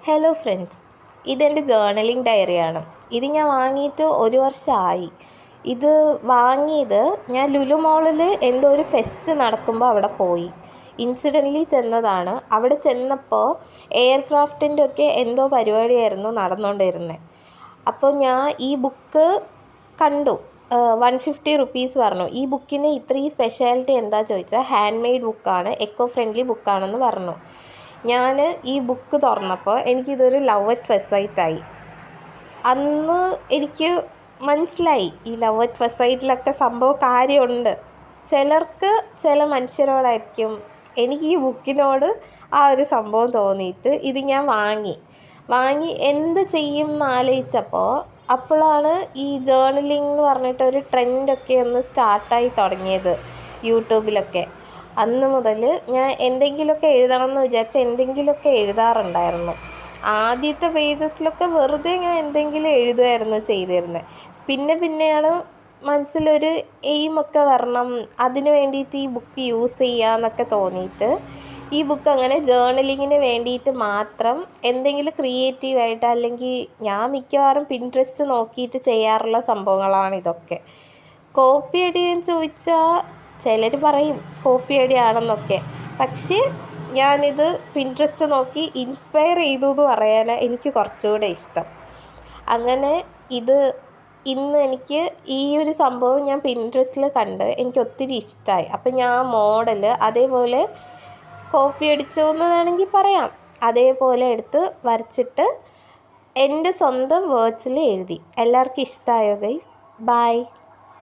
Hello friends, ഇതെൻ്റെ journaling ഡയറിയാണ്. ഇത് ഞാൻ വാങ്ങിയിട്ട് 1 വർഷമായി. ഇത് വാങ്ങിയത് ഞാൻ ലുലു മോളിൽ എന്തോ ഒരു ഫെസ്റ്റ് നടക്കുമ്പോൾ അവിടെ പോയി ഇൻസിഡൻ്റലി ചെന്നതാണ്. അവിടെ ചെന്നപ്പോൾ എയർക്രാഫ്റ്റിൻ്റെ ഒക്കെ എന്തോ പരിപാടിയായിരുന്നു നടന്നുകൊണ്ടിരുന്നത്. അപ്പോൾ ഞാൻ ഈ ബുക്ക് കണ്ടു. 150 റുപ്പീസ് പറഞ്ഞു. ഈ ബുക്കിന് ഇത്രയും സ്പെഷ്യാലിറ്റി എന്താ ചോദിച്ചാൽ ഹാൻഡ് മെയ്ഡ് ബുക്കാണ്, എക്കോ ഫ്രണ്ട്ലി ബുക്കാണെന്ന് പറഞ്ഞു. ഞാൻ ഈ ബുക്ക് തുറന്നപ്പോൾ എനിക്കിതൊരു ലവ് അറ്റ് ഫസ്റ്റ് സൈറ്റായി. അന്ന് എനിക്ക് മനസ്സിലായി ഈ ലവ് അറ്റ് ഫസ്റ്റ് സൈറ്റിലൊക്കെ സംഭവം കാര്യമുണ്ട്. ചിലർക്ക് ചില മനുഷ്യരോടായിരിക്കും. എനിക്ക് ഈ ബുക്കിനോട് ആ ഒരു സംഭവം തോന്നിയിട്ട് ഇത് ഞാൻ വാങ്ങി എന്ത് ചെയ്യും എന്ന് ആലോചിച്ചപ്പോൾ അപ്പോഴാണ് ഈ ജേർണലിംഗ് എന്ന് പറഞ്ഞിട്ടൊരു ട്രെൻഡൊക്കെ ഒന്ന് സ്റ്റാർട്ടായി തുടങ്ങിയത് യൂട്യൂബിലൊക്കെ. അന്ന് മുതൽ ഞാൻ എന്തെങ്കിലുമൊക്കെ എഴുതണം എന്ന് വിചാരിച്ച് എന്തെങ്കിലുമൊക്കെ എഴുതാറുണ്ടായിരുന്നു. ആദ്യത്തെ പേജസിലൊക്കെ വെറുതെ ഞാൻ എന്തെങ്കിലും എഴുതുമായിരുന്നു ചെയ്തിരുന്നത്. പിന്നെയാണ് മനസ്സിലൊരു എയിമൊക്കെ വരണം, അതിന് വേണ്ടിയിട്ട് ഈ ബുക്ക് യൂസ് ചെയ്യാമെന്നൊക്കെ തോന്നിയിട്ട് ഈ ബുക്ക് അങ്ങനെ ജേർണലിങ്ങിന് വേണ്ടിയിട്ട് മാത്രം എന്തെങ്കിലും ക്രിയേറ്റീവായിട്ട്, അല്ലെങ്കിൽ ഞാൻ മിക്കവാറും പിൻട്രസ്റ്റ് നോക്കിയിട്ട് ചെയ്യാറുള്ള സംഭവങ്ങളാണ് ഇതൊക്കെ. കോപ്പി അടിയെന്ന് ചോദിച്ചാൽ ചിലർ പറയും കോപ്പി അടിയാണെന്നൊക്കെ, പക്ഷേ ഞാനിത് പിൻട്രസ്റ്റ് നോക്കി ഇൻസ്പയർ ചെയ്തു എന്ന് പറയാനാണ് എനിക്ക് കുറച്ചുകൂടെ ഇഷ്ടം. അങ്ങനെ ഇന്ന് എനിക്ക് ഈ ഒരു സംഭവം ഞാൻ പിൻട്രസ്റ്റിൽ കണ്ട് എനിക്ക് ഒത്തിരി ഇഷ്ടമായി. അപ്പം ഞാൻ മോഡൽ അതേപോലെ കോപ്പി അടിച്ചു എന്ന് വേണമെങ്കിൽ പറയാം. അതേപോലെ എടുത്ത് വരച്ചിട്ട് എൻ്റെ സ്വന്തം വേർഡ്സിൽ എഴുതി. എല്ലാവർക്കും ഇഷ്ടമായോ ഗൈസ്? ബൈ.